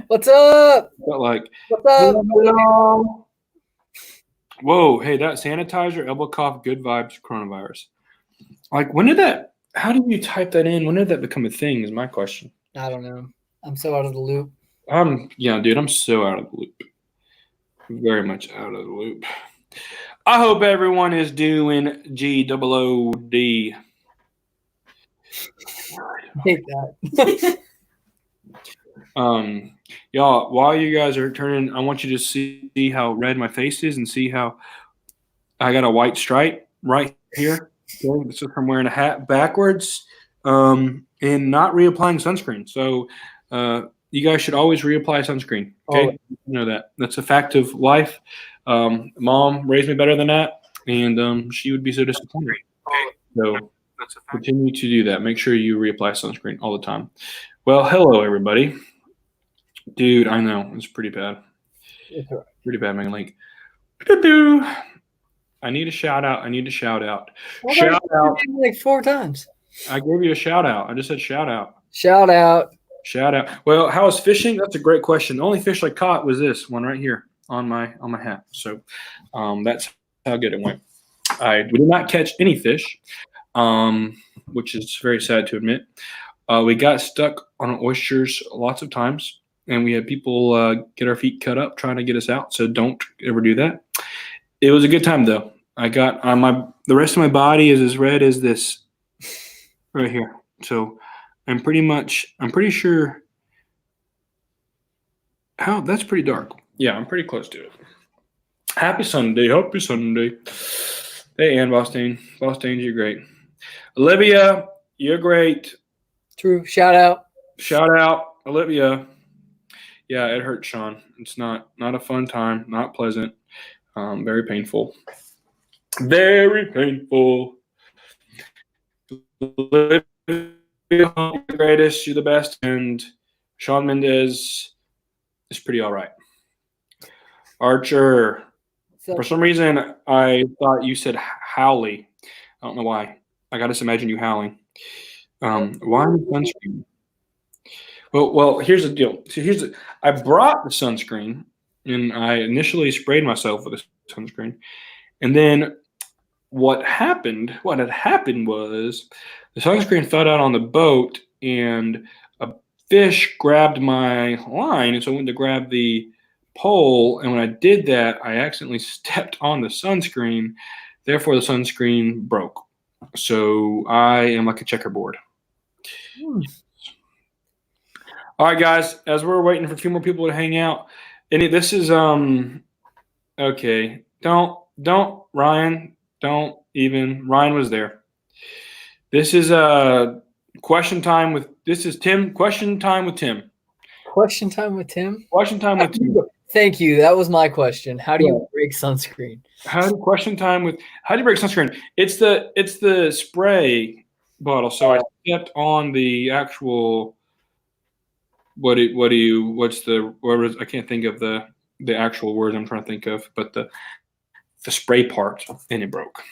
What's up? But like, What's up? hello. Whoa, hey, that sanitizer, elbow cough, good vibes, coronavirus. Like, when did that? How did you type that in? When did that become a thing? Is my question. I don't know. I'm so out of the loop. Dude, I'm so out of the loop. Very much out of the loop. I hope everyone is doing GOOD. I hate that. Y'all, while you guys are turning, I want you to see how red my face is and see how I got a white stripe right here. Okay, this is from wearing a hat backwards and not reapplying sunscreen. So you guys should always reapply sunscreen. Okay, you know that. That's a fact of life. Mom raised me better than that, and she would be so disappointed. So continue to do that. Make sure you reapply sunscreen all the time. Well, hello everybody. Dude, I know it's pretty bad. It's all right. Pretty bad, man. Like, doo-doo. I need a shout out. Shout out. Like 4 times. I gave you a shout out. I just said shout out. Shout out. Shout out. Well, how was fishing? That's a great question. The only fish I caught was this one right here on my hat. So that's how good it went. We did not catch any fish, which is very sad to admit. We got stuck on oysters lots of times, and we had people get our feet cut up trying to get us out. So don't ever do that. It was a good time though. I got the rest of my body is as red as this right here. So I'm pretty sure. How that's pretty dark. Yeah, I'm pretty close to it. Happy Sunday. Hey, Ann Bostain. Bostain, you're great. Olivia, you're great. True. Shout out. Shout out, Olivia. Yeah, it hurts, Sean. It's not a fun time. Not pleasant. Very painful. Very painful. Olivia, you're the greatest. You're the best. And Sean Mendez is pretty all right. Archer. For some reason, I thought you said Howley. I don't know why. I got to imagine you howling. Why sunscreen? Well, here's the deal. So I brought the sunscreen, and I initially sprayed myself with the sunscreen, and then what had happened was the sunscreen fell out on the boat, and a fish grabbed my line, and so I went to grab the pole, and when I did that, I accidentally stepped on the sunscreen. Therefore, the sunscreen broke. So I am like a checkerboard. All right, guys. As we're waiting for a few more people to hang out, this is okay. Don't Ryan. Don't even. Ryan was there. This is question time with. This is Tim. Question time with Tim. Question time with Tim. Question time with Tim. Thank you. That was my question. How do you break sunscreen? How do you break sunscreen? It's the spray bottle. So I stepped on the actual. I can't think of the actual words I'm trying to think of, but the spray part, and it broke.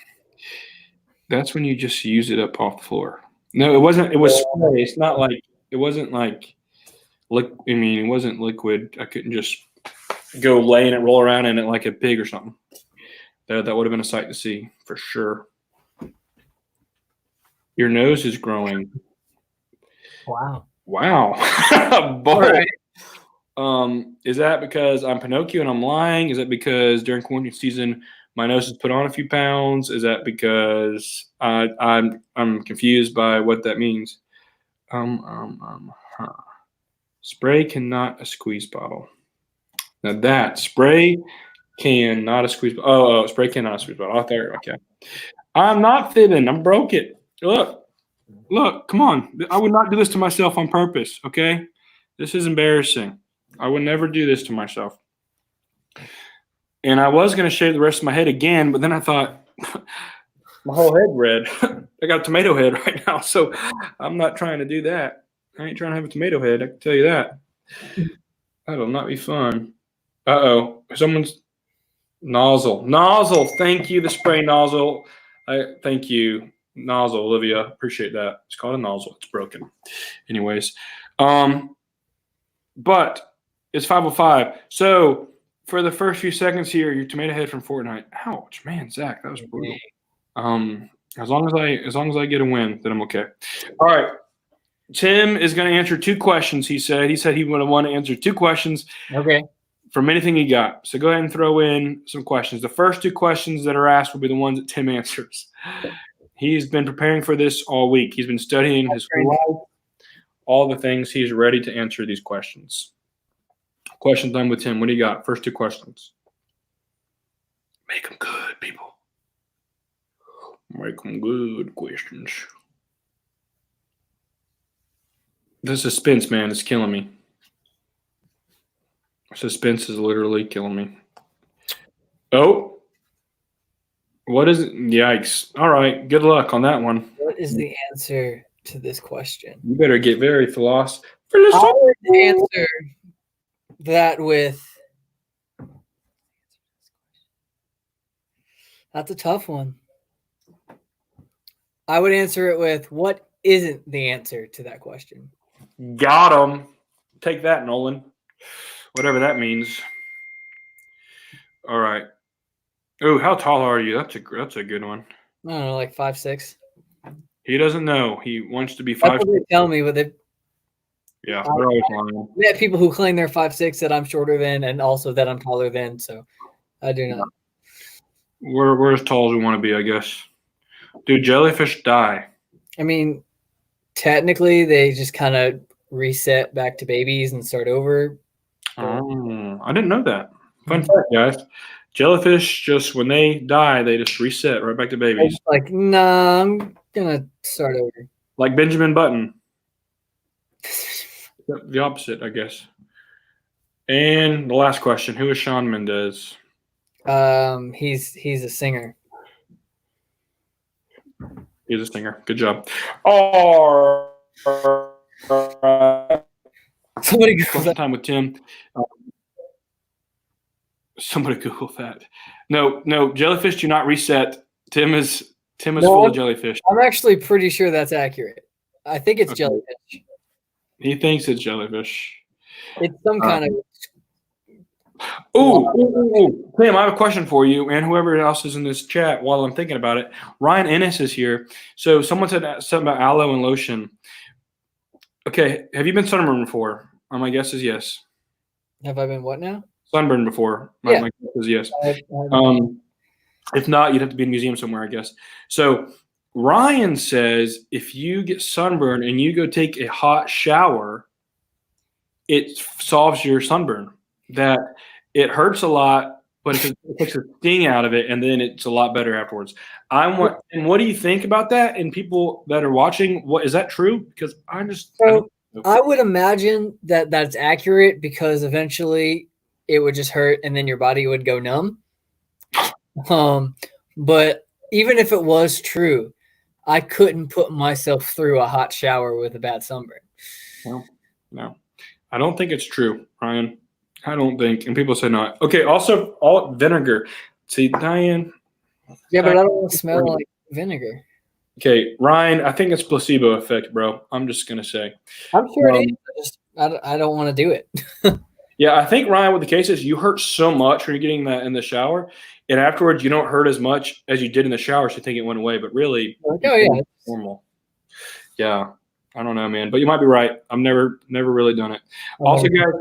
That's when you just use it up off the floor. No, it wasn't. It was spray. It's not like it wasn't like. It wasn't liquid. I couldn't just go lay in it, roll around in it like a pig or something. That would have been a sight to see for sure. Your nose is growing. Wow. Boy. Right. Is that because I'm Pinocchio and I'm lying? Is that because during quarantine season my nose has put on a few pounds? Is that because I'm confused by what that means? Spray cannot a squeeze bottle. Now that spray can not a squeeze bottle. Oh, spray cannot a squeeze bottle. Oh, there. Okay. I'm not fibbing. I broke it. Look, come on. I would not do this to myself on purpose, okay? This is embarrassing. I would never do this to myself. And I was going to shave the rest of my head again, but then I thought, my whole head red. I got a tomato head right now, so I'm not trying to do that. I ain't trying to have a tomato head, I can tell you that. That'll not be fun. Uh-oh. Someone's nozzle. Thank you, the spray nozzle. Thank you. Nozzle, Olivia. Appreciate that. It's called a nozzle. It's broken. Anyways, but it's 5:05. So for the first few seconds here, your tomato head from Fortnite. Ouch, man, Zach, that was brutal. As long as I get a win, then I'm okay. All right. Tim is going to answer 2 questions. He said he would want to answer 2 questions. Okay. From anything he got. So go ahead and throw in some questions. The first 2 questions that are asked will be the ones that Tim answers. He's been preparing for this all week. He's been studying his whole life, all the things. He's ready to answer these questions. Question time with Tim. What do you got? First 2 questions. Make them good, people. Make them good questions. The suspense, man, is killing me. Suspense is literally killing me. Oh. What is it? Yikes. All right. Good luck on that one. What is the answer to this question? You better get very philosophical. I would answer that with – that's a tough one. I would answer it with what isn't the answer to that question. Got him. Take that, Nolan. Whatever that means. All right. Oh, how tall are you? That's a good one. I don't know, like 5'6". He doesn't know. He wants to be 5'6". That's what they tell me, but yeah, they're always lying. We have people who claim they're 5'6" that I'm shorter than, and also that I'm taller than. So I do not. We're as tall as we want to be, I guess. Dude, jellyfish die. I mean, technically, they just kind of reset back to babies and start over. Oh, I didn't know that. Fun fact, guys. Jellyfish, just when they die, they just reset right back to babies. Like, nah, I'm going to start over. Like Benjamin Button. The opposite, I guess. And the last question. Who is Shawn Mendes? He's a singer. He's a singer. Good job. All right. Somebody Question time with Tim. Somebody Google that. No, jellyfish do not reset. Tim is full of jellyfish. I'm actually pretty sure that's accurate. I think it's jellyfish. He thinks it's jellyfish. It's some kind of. Ooh, Tim, I have a question for you and whoever else is in this chat while I'm thinking about it. Ryan Ennis is here. So someone said something about aloe and lotion. Okay, have you been sunburned before? My guess is yes. Have I been what now? Sunburned before. My guess is yes. If not, you'd have to be in a museum somewhere, I guess. So Ryan says if you get sunburned and you go take a hot shower, it solves your sunburn. That it hurts a lot, but it takes the sting out of it, and then it's a lot better afterwards. And what do you think about that? And people that are watching, what is that true? Because I would imagine that that's accurate because eventually it would just hurt, and then your body would go numb. But even if it was true, I couldn't put myself through a hot shower with a bad sunburn. No, I don't think it's true, Ryan. I don't think. And people say no. Okay, also, all vinegar. See, Diane. Yeah, but I don't want to smell like vinegar. Okay, Ryan, I think it's placebo effect, bro. I'm just going to say. I'm sure it is. I don't want to do it. Yeah, I think, Ryan, what the case is, you hurt so much when you're getting that in the shower, and afterwards you don't hurt as much as you did in the shower, so you think it went away, but really, it's normal. Yeah, I don't know, man, but you might be right. I've never really done it. Also, guys,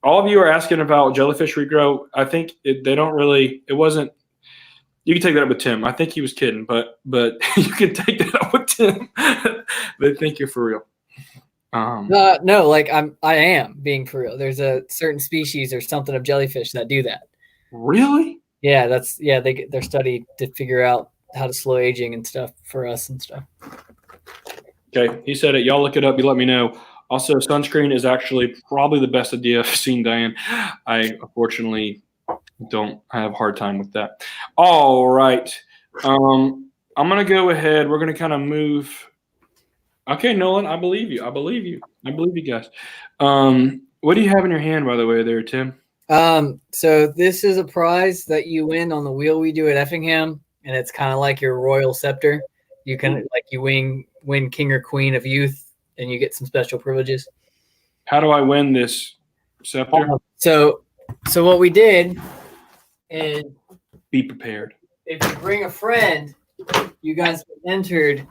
all of you are asking about jellyfish regrow. I think it wasn't. You can take that up with Tim. I think he was kidding, but you can take that up with Tim. They think you're for real. No, like I am being for real. There's a certain species or something of jellyfish that do that. Really? Yeah, they're studied to figure out how to slow aging and stuff for us and stuff. Okay, he said it. Y'all look it up. You let me know. Also, sunscreen is actually probably the best idea I've seen, Diane. I unfortunately don't have a hard time with that. All right. I'm going to go ahead. We're going to kind of move. Okay, Nolan, I believe you. I believe you guys. What do you have in your hand, by the way, there, Tim? So this is a prize that you win on the wheel we do at Effingham, and it's kind of like your royal scepter. You can you win king or queen of youth, and you get some special privileges. How do I win this? scepter. So what we did is, Be prepared. if you bring a friend, you guys get entered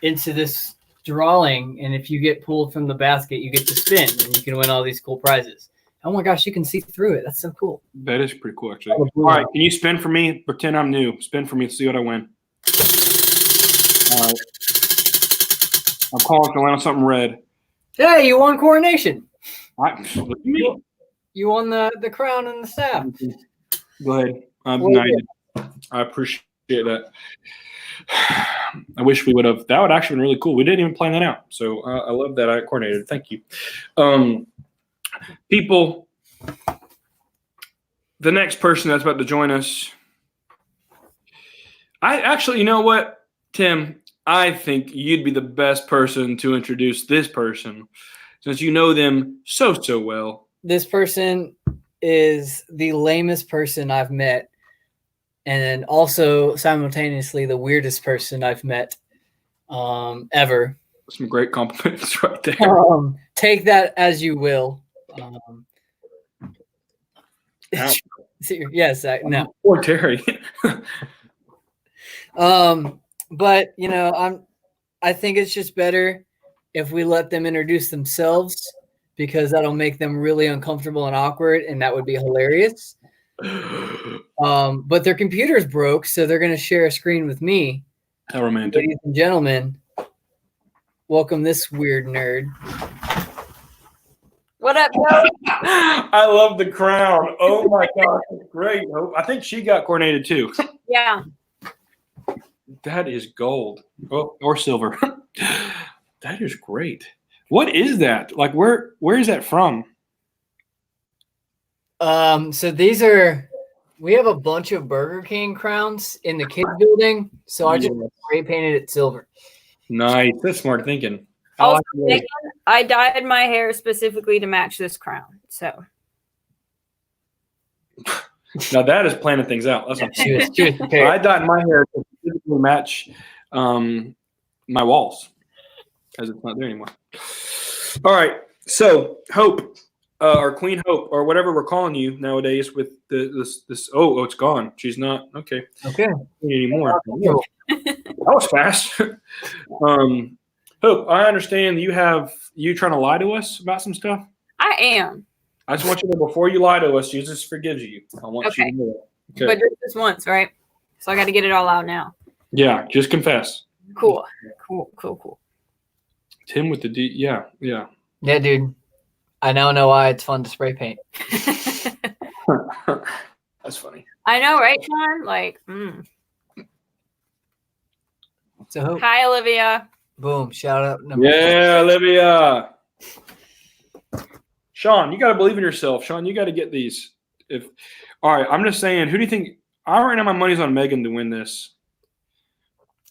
into this drawing, and if you get pulled from the basket, you get to spin, and you can win all these cool prizes. Oh my gosh, you can see through it. That's so cool. That is pretty cool, actually. All right, can you spin for me? Pretend I'm new. Spin for me. See what I win. All right. I'm calling to land on something red. Hey, you won coronation. Look at me. You won the crown and the staff. Go ahead. I'm united. I appreciate that. I wish we would have. That would actually been really cool. We didn't even plan that out. So I love that I coordinated. Thank you. People, the next person that's about to join us, I actually, you know what, Tim? I think you'd be the best person to introduce this person since you know them so well. This person is the lamest person I've met, and also simultaneously the weirdest person I've met ever. Some great compliments right there. Take that as you will. Yes, no. Poor Terry. But you know, I think it's just better if we let them introduce themselves, because that'll make them really uncomfortable and awkward, and that would be hilarious. But their computer's broke, so they're going to share a screen with me. How romantic. Ladies and gentlemen, welcome this weird nerd. What up, bro? I love the crown. Oh my gosh, it's great. I think she got coordinated too. Yeah. That is gold. Oh, or silver. That is great. What is that? Like, where is that from? So we have a bunch of Burger King crowns in the kids building, so I just spray painted it silver. Nice. That's smart thinking. Also, I dyed my hair specifically to match this crown. So now that is planning things out. That's what She was prepared. I dyed my hair to specifically match my walls, because it's not there anymore. All right. So Hope, or Queen Hope, or whatever we're calling you nowadays, with this. Oh, it's gone. She's not okay anymore. That was fast. Hope, I understand you trying to lie to us about some stuff. I am. I just want you to know, before you lie to us, Jesus forgives you. I want you to know that. Okay. But just this once, right? So I got to get it all out now. Yeah, just confess. Cool. Tim with the D. Yeah. Yeah, dude. I now know why it's fun to spray paint. That's funny. I know, right, Sean? Like, So Hope, Hi, Olivia. boom, shout out. Yeah, Olivia. Sean, you got to believe in yourself. Sean, you got to get these. All right, I'm just saying, who do you think? Right now my money's on Megan to win this.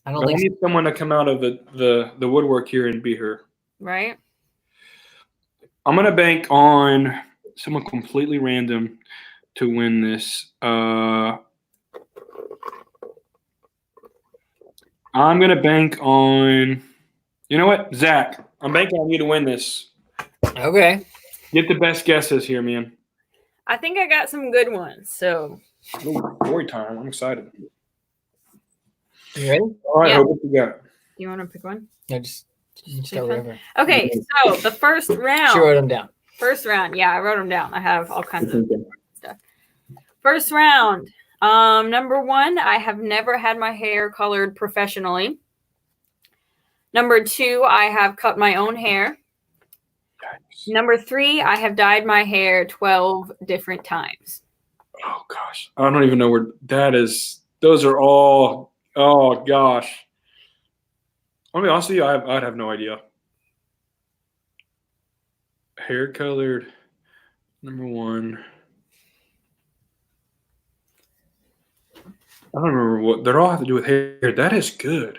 I I need someone to come out of the woodwork here and be her. Right? I'm going to bank on someone completely random to win this. I'm going to bank on, you know what, Zach. I'm banking on you to win this. Okay. Get the best guesses here, man. I think I got some good ones. So Oh, story time. I'm excited. You ready? All right, Yeah. Hope, what you got? you want to pick one? No, just go wherever. Okay, so the first round. She wrote them down. First round. Yeah, I wrote them down. I have all kinds of stuff. First round. Number 1, I have never had my hair colored professionally. Number 2, I have cut my own hair. Number 3, I have dyed my hair 12 different times. Oh, gosh. I don't even know where that is. Those are all, oh, gosh. I'll be honest with you, I'd have no idea. Hair colored, number 1. I don't remember what. They all have to do with hair. That is good.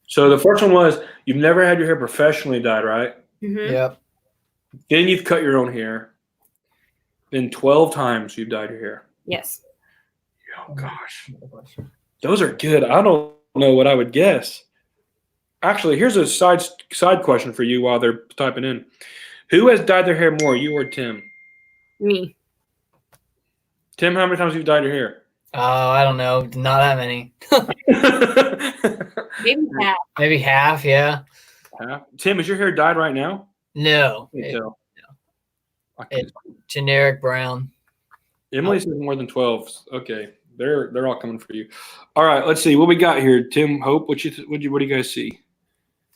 So the first one was, you've never had your hair professionally dyed, right? Mm-hmm. Yep. Then you've cut your own hair. Then 12 times you've dyed your hair. Yes. Oh, gosh. Those are good. I don't know what I would guess. Actually, here's a side question for you while they're typing in. Who has dyed their hair more, you or Tim? Me. Tim, how many times have you dyed your hair? Oh, I don't know. Not that many. Maybe half. Maybe half. Yeah. Tim, is your hair dyed right now? No. I can't tell. It's generic brown. Emily says more than 12. Okay, they're all coming for you. All right, let's see what we got here. Tim, Hope, what do you guys see?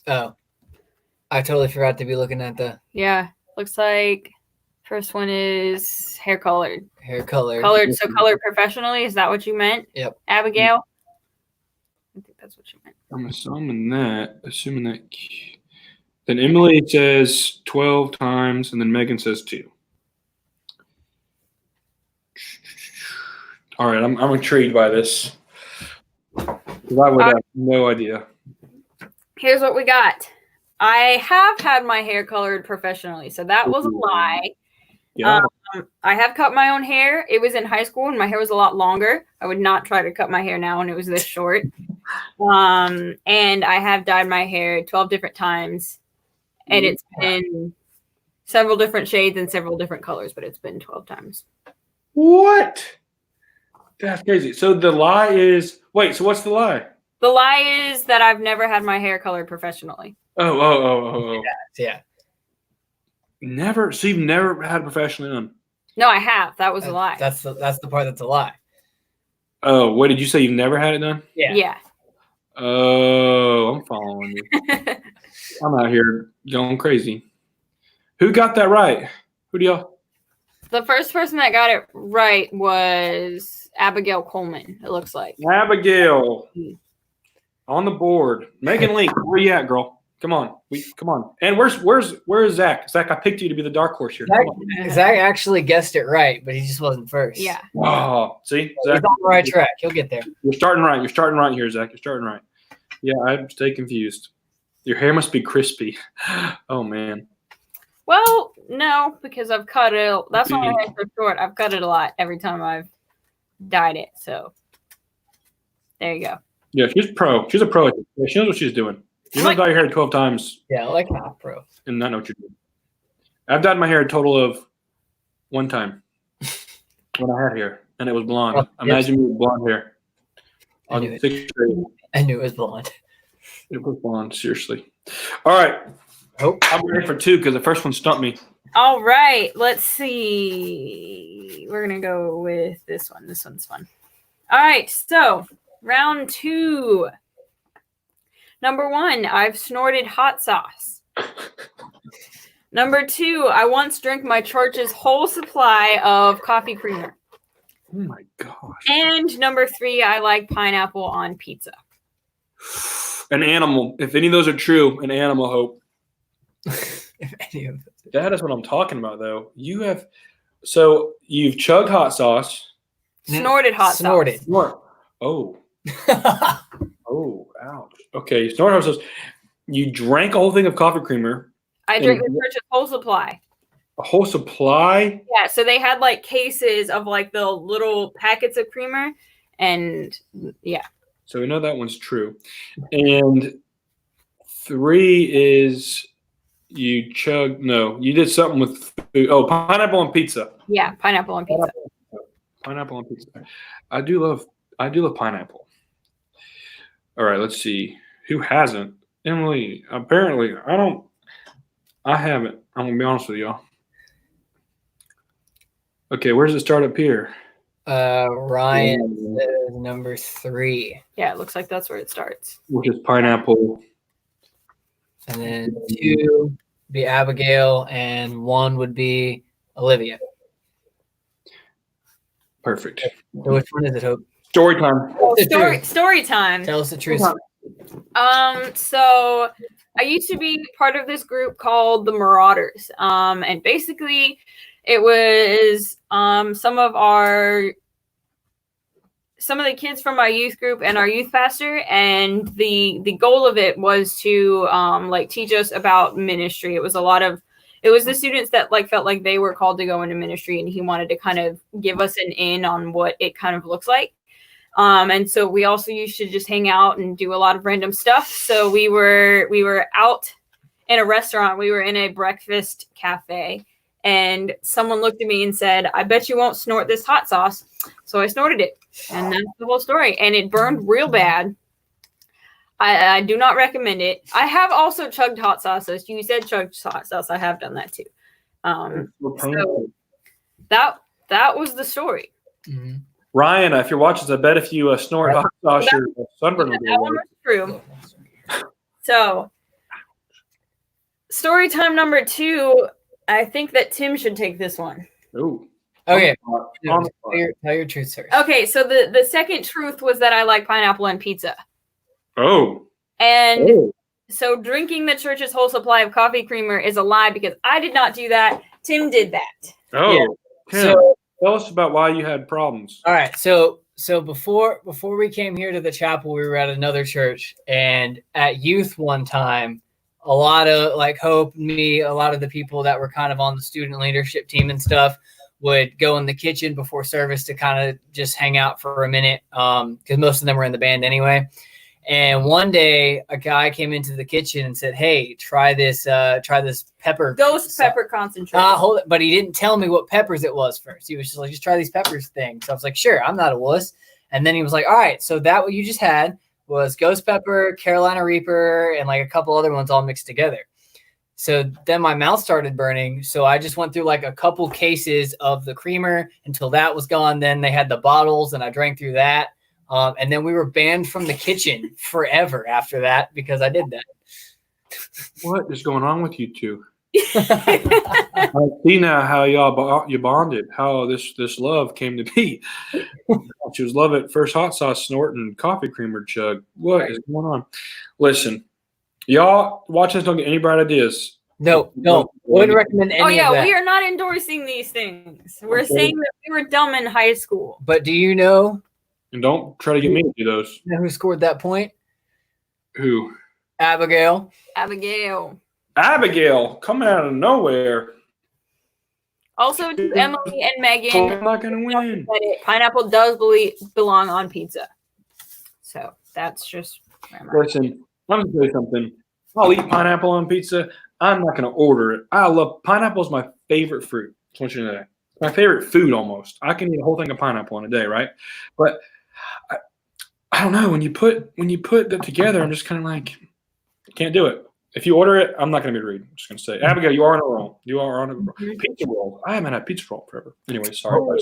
Oh, I totally forgot to be looking at the Yeah. Looks like first one is hair colored. hair color. Colored. So colored professionally. Is that what you meant? Yep. Abigail? I think that's what you meant. I'm assuming that. Then Emily says 12 times, and then Megan says 2. All right, I'm intrigued by this. 'Cause I would have no idea. Here's what we got. I have had my hair colored professionally, so that was a lie. Yeah. I have cut my own hair. It was in high school, and my hair was a lot longer. I would not try to cut my hair now when it was this short. And I have dyed my hair 12 different times, and it's been several different shades and several different colors, but it's been 12 times. What? That's crazy. So the lie is so what's the lie? The lie is that I've never had my hair colored professionally. Oh. Yeah. Never. So you've never had professionally done? No, I have. That was a lie. That's the part that's a lie. Oh, what did you say? You've never had it done? Yeah. Oh, I'm following you. I'm out here going crazy. Who got that right? Who do y'all? The first person that got it right was Abigail Coleman, it looks like. Abigail. On the board. Megan Link, where you at, girl? Come on. Come on. And where's Zach? Zach, I picked you to be the dark horse here. Zach actually guessed it right, but he just wasn't first. Yeah. Oh, see? He's Zach, on the right track. He'll get there. You're starting right. You're starting right here, Zach. You're starting right. Yeah, I stay confused. Your hair must be crispy. Oh, man. Well, no, because I've cut it. That's why my hair's so short. I've cut it a lot every time I've dyed it. So there you go. Yeah, she's pro. She's a pro. She knows what she's doing. You don't dye your hair 12 times Yeah, like half pro. and not know what you're doing. I've dyed my hair a total of 1 time when I had hair, and it was blonde. Oh, Imagine me with blonde hair. I knew On it. 6th grade. I knew it was blonde. It was blonde, seriously. All right. I'm ready for 2 because the first one stumped me. All right. Let's see. We're going to go with this one. This one's fun. All right. So round 2. Number 1, I've snorted hot sauce. Number 2, I once drank my church's whole supply of coffee creamer. Oh, my gosh. And number 3, I like pineapple on pizza. An animal. If any of those are true, an animal, Hope. If any of them. That is what I'm talking about, though. You've chugged hot sauce. Snorted hot Snorted. sauce. Oh. Oh, ouch. Okay, you snorted hot sauce. You drank a whole thing of coffee creamer. I drank the church's whole supply. A whole supply? Yeah, so they had like cases of like the little packets of creamer, and yeah. So we know that one's true. And 3 is you did something with food. Oh, pineapple on pizza. Yeah, pineapple on pizza. Pineapple on pizza. I do love pineapple. All right, let's see. Who hasn't? Emily, apparently, I haven't. I'm going to be honest with y'all. Okay, where does it start up here? Ryan says number 3. Yeah, it looks like that's where it starts. Which is pineapple. And then 2 would be Abigail, and 1 would be Olivia. Perfect. So which one is it, Hope? Story time. Story time. Tell us the truth. So I used to be part of this group called the Marauders. And basically it was some of the kids from our youth group and our youth pastor, and the goal of it was to teach us about ministry. It was the students that felt like they were called to go into ministry, and he wanted to kind of give us an in on what it kind of looks like. And so we also used to just hang out and do a lot of random stuff. So we were out in a restaurant. We were in a breakfast cafe, and someone looked at me and said, "I bet you won't snort this hot sauce." So I snorted it, and that's the whole story. And it burned real bad. I do not recommend it. I have also chugged hot sauces. You said chugged hot sauce. I have done that too. So that was the story. Mm-hmm. Ryan, if you're watching, I bet if you snort hot sauce, your sunburn will That go one away. was true. So, story time number 2. I think that Tim should take this one. Ooh. Okay. On the spot. Tell your truth first. Okay, so the second truth was that I like pineapple on pizza. Oh. And so drinking the church's whole supply of coffee creamer is a lie because I did not do that. Tim did that. Oh. Yeah. Tim, So- tell us about why you had problems. All right, so before we came here to the chapel, we were at another church, and at youth one time, a lot of like Hope and me, a lot of the people that were kind of on the student leadership team and stuff would go in the kitchen before service to kind of just hang out for a minute, because most of them were in the band anyway. And one day, a guy came into the kitchen and said, "Hey, try this pepper, Ghost pepper concentrate." hold it." But he didn't tell me what peppers it was first. He was just like, "Just try these peppers thing." So I was like, "Sure, I'm not a wuss." And then he was like, "All right, so that what you just had was ghost pepper, Carolina Reaper, and like a couple other ones all mixed together." So then my mouth started burning. So I just went through like a couple cases of the creamer until that was gone. Then they had the bottles, and I drank through that. And then we were banned from the kitchen forever after that because I did that. What is going on with you two? I see now how you bonded, how this love came to be. She was love at first hot sauce snorting, coffee creamer chug. What is going on? Listen, y'all watching this, don't get any bright ideas. No, wouldn't recommend any Oh yeah, of that. we are not endorsing these things. We're saying that we were dumb in high school. But do you know And don't try to get me to do those. who scored that point? Who? Abigail. Abigail, coming out of nowhere. Also, to Emily and Megan, I'm not going to win. pineapple does belong on pizza. So that's just grammar. Listen, I'm going to tell you something. I'll eat pineapple on pizza. I'm not going to order it. I love pineapple is my favorite fruit. I just want you to know that. My favorite food almost. I can eat a whole thing of pineapple in a day, right? But I don't know. When you put that together, I'm just kind of like, can't do it. If you order it, I'm not going to be rude. I'm just going to say, Abigail, you are on a roll. You are on a roll. Pizza roll. I haven't had pizza roll forever. Anyway, sorry.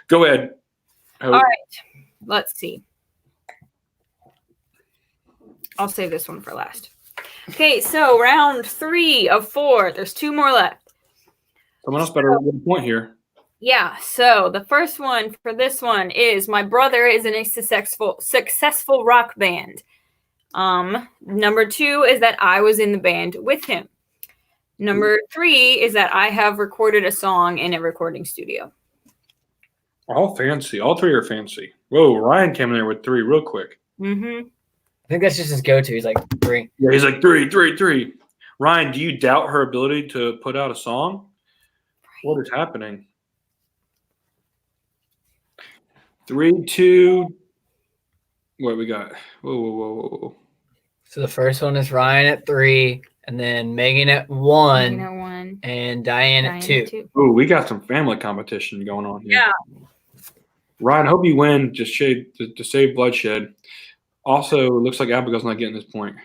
Go ahead. All right. Let's see. I'll save this one for last. Okay, so round 3 of 4. There's 2 more left. Someone else better get a point here. Yeah, so the first one for this one is my brother is in a successful rock band. Number 2 is that I was in the band with him. Number 3 is that I have recorded a song in a recording studio. All fancy. All 3 are fancy. Whoa, Ryan came in there with 3 real quick. Mm-hmm. I think that's just his go-to. He's like 3. Yeah, he's like 3. Ryan, do you doubt her ability to put out a song? What is happening? 3, 2. What we got? Whoa. So the first one is Ryan at 3, and then Megan at 1, 1. and Diane at 2. Oh, we got some family competition going on here. Yeah. Ryan, hope you win. Just to save bloodshed. Also, it looks like Abigail's not getting this point.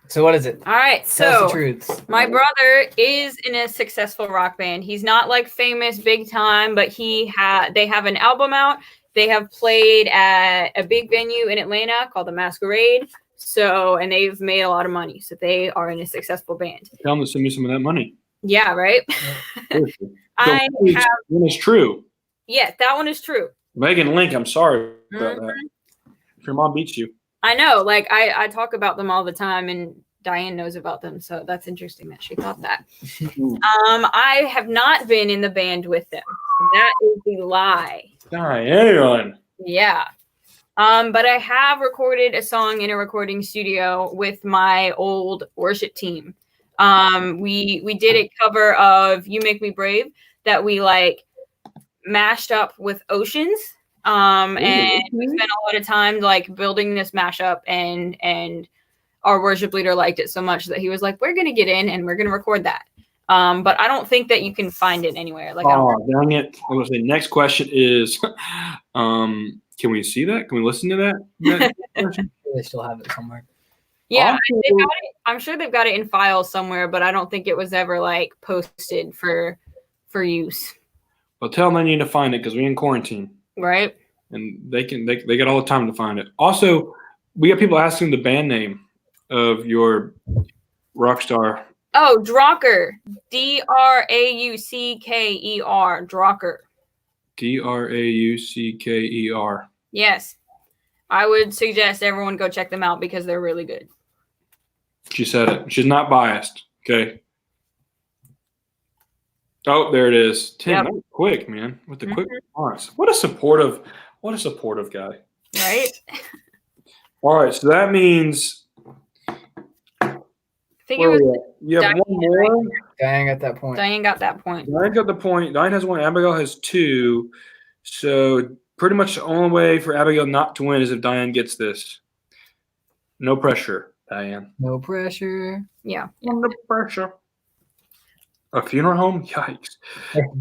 So what is it? All right, Tell us so the truths. my brother is in a successful rock band. He's not like famous big time, but they have an album out. They have played at a big venue in Atlanta called the Masquerade. And they've made a lot of money. So they are in a successful band. Tell them to send me some of that money. Yeah, right? I have. One is true. Yes, that one is true. Megan Link, I'm sorry about that. If your mom beats you. I know. Like, I talk about them all the time, and Diane knows about them. So that's interesting that she thought that. I have not been in the band with them. That is the lie. Diane. Yeah. But I have recorded a song in a recording studio with my old worship team. We did a cover of You Make Me Brave that we like mashed up with Oceans. And we spent a lot of time like building this mashup, and our worship leader liked it so much that he was like, we're going to get in and we're going to record that. But I don't think that you can find it anywhere. Like, dang it. I was going to say, next question is, can we see that? Can we listen to that? They still have it somewhere. Yeah, they've got it. I'm sure they've got it in files somewhere, but I don't think it was ever like posted for use. Well, tell them they need to find it because we're in quarantine. Right. And they got all the time to find it. Also, we got people asking the band name of your rock star. Oh, Drucker. Draucker. Drucker. Draucker. Yes. I would suggest everyone go check them out because they're really good. She said it. She's not biased. Okay. Oh, there it is. Tim, Yep. that was quick, man. With the quick response. What a supportive guy. Right? All right, so that means I think it was you have Diane, one more. Diane got that point. Diane got that point. Diane got the point. Diane has one. Abigail has two. So pretty much the only way for Abigail not to win is if Diane gets this. No pressure, Diane. No pressure. Yeah. No pressure. A funeral home? Yikes.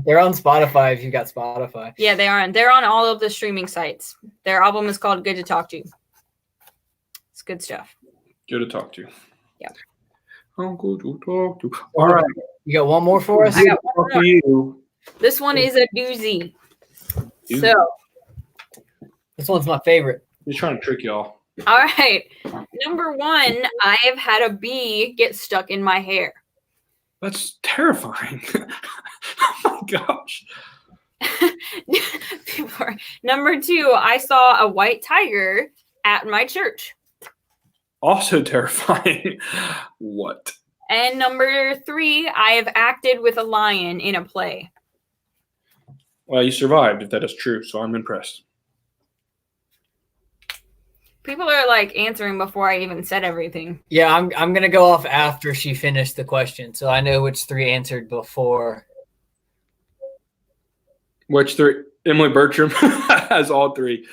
They're on Spotify if you got Spotify. Yeah, they are. They're on all of the streaming sites. Their album is called Good to Talk to. It's good stuff. Good to talk to. Yeah. I'm good to talk to. All right. You got one more for us? I got one more. You. This one is a doozy. Doozy. So, This one's my favorite. He's trying to trick y'all. all right. Number one, I have had a bee get stuck in my hair. That's terrifying. Oh my gosh. Number two, I saw a white tiger at my church. Also terrifying. What? And number three, I have acted with a lion in a play. Well, you survived, if that is true, so I'm impressed. People are like answering before I even said everything. Yeah, I'm gonna go off after she finished the question, so I know which three answered before. Which three? Emily Bertram has all three.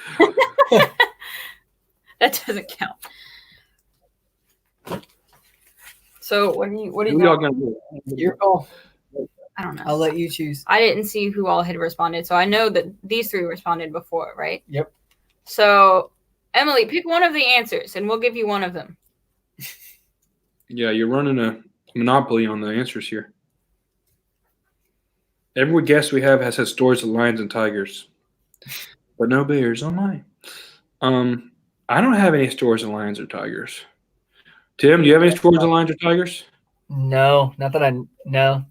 That doesn't count. So what do you Who y'all gonna do? Your call. I don't know. I'll let you choose. I didn't see who all had responded, so I know that these three responded before, right? Yep. So Emily, pick one of the answers and we'll give you one of them. Yeah, you're running a monopoly on the answers here. Every guest we have has had stories of lions and tigers, but no bears on mine. I don't have any stories of lions or tigers. Tim, do you have any stories of lions or tigers? No, not that I know.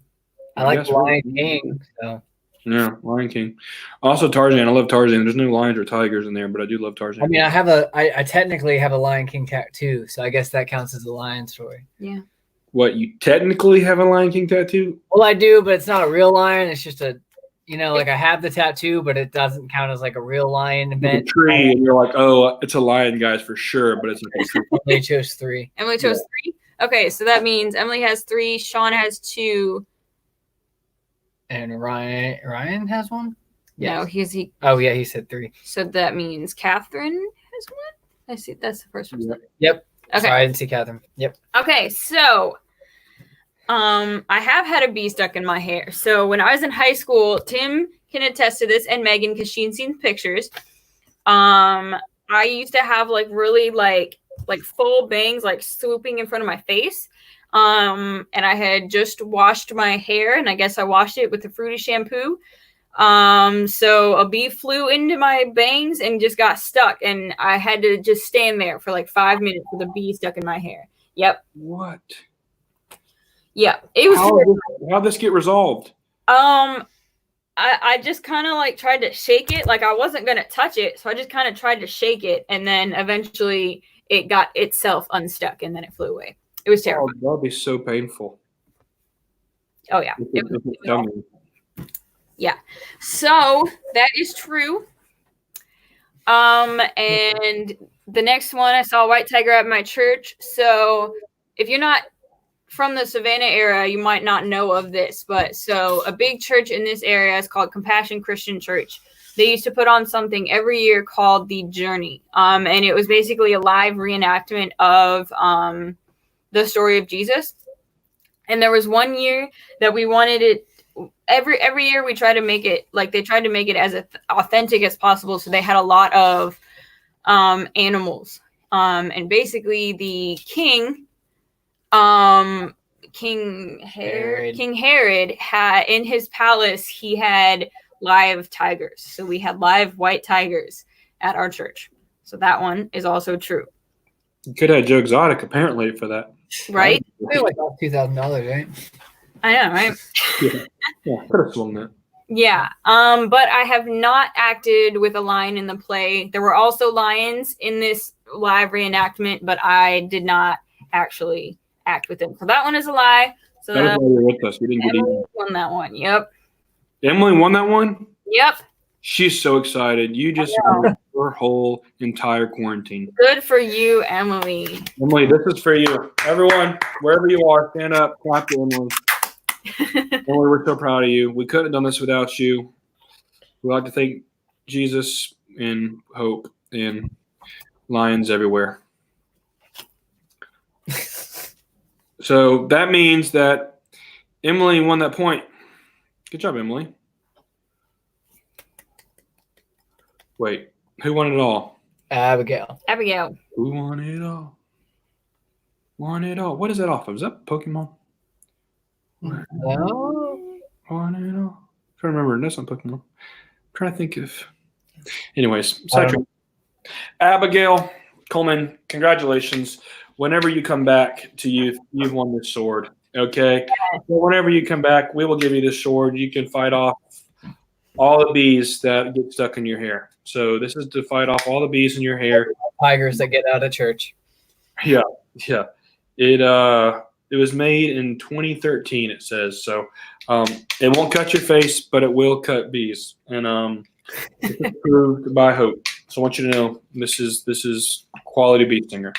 I like Yes, Lion really. King, so Yeah, Lion King. Also Tarzan. I love Tarzan. There's no lions or tigers in there, but I do love Tarzan. I mean I technically have a Lion King tattoo, so I guess that counts as a lion story. Yeah. What, you technically have a Lion King tattoo? Well, I do, but it's not a real lion. It's just a, like I have the tattoo, but it doesn't count as like a real lion Like event. a tree, and you're like, oh, it's a lion, guys, for sure, but it's not a tree. They chose three. Emily chose three? Okay, so that means Emily has three, Sean has two. And Ryan has one? No, he. Oh yeah, he said three. So that means Catherine has one? I see. That's the first one. Yep. Okay. Sorry, I didn't see Catherine. Yep. Okay, so I have had a bee stuck in my hair. So when I was in high school, Tim can attest to this, and Megan, because she's seen pictures. I used to have like really like full bangs like swooping in front of my face. And I had just washed my hair, and I guess I washed it with the fruity shampoo. So a bee flew into my bangs and just got stuck, and I had to just stand there for like 5 minutes with a bee stuck in my hair. Yep. What? Yeah. It was How'd this get resolved? I just kind of like tried to shake it. Like I wasn't going to touch it. So I just kind of tried to shake it. And then eventually it got itself unstuck and then it flew away. It was terrible. Oh, that'd be so painful. Oh yeah. It was awful. Yeah. So that is true. And the next one, I saw a white tiger at my church. So if you're not from the Savannah area, you might not know of this, but so a big church in this area is called Compassion Christian Church. they used to put on something every year called The Journey. And it was basically a live reenactment of the story of Jesus. And there was one year that we wanted it. Every year we try to make it like they tried to make it as authentic as possible. So they had a lot of animals. And basically the king, King Herod had in his palace, he had live tigers. So we had live white tigers at our church. So that one is also true. You could have Joe Exotic apparently for that. Right? They're like $2,000, right? I know, right? Yeah, could have swung that. Yeah. But I have not acted with a lion in the play. There were also lions in this live reenactment, but I did not actually act with them. So that one is a lie. So That was why you're with us. We didn't get Emily even. won that one. Yep. Emily won that one? Yep. She's so excited. You just won her whole entire quarantine. Good for you, Emily. Emily, this is for you. Everyone, wherever you are, stand up, clap to Emily. Emily, we're so proud of you. We couldn't have done this without you. We'd like to thank Jesus and Hope and lions everywhere. So that means that Emily won that point. Good job, Emily. Wait, who won it all? Abigail. Abigail. Who won it all? Won it all. What is that off of? Is that Pokemon? No. Won it all. I'm trying to remember. That's not Pokemon. I'm trying to think of. Anyways, sidetrack. Abigail Coleman, congratulations. Whenever you come back to youth, you've won this sword. Okay. So whenever you come back, we will give you this sword. You can fight off all the bees that get stuck in your hair. So this is to fight off all the bees in your hair. Tigers that get out of church. Yeah. It was made in 2013. It says so. It won't cut your face, but it will cut bees, and it's approved by Hope. So I want you to know this is quality bee stinger.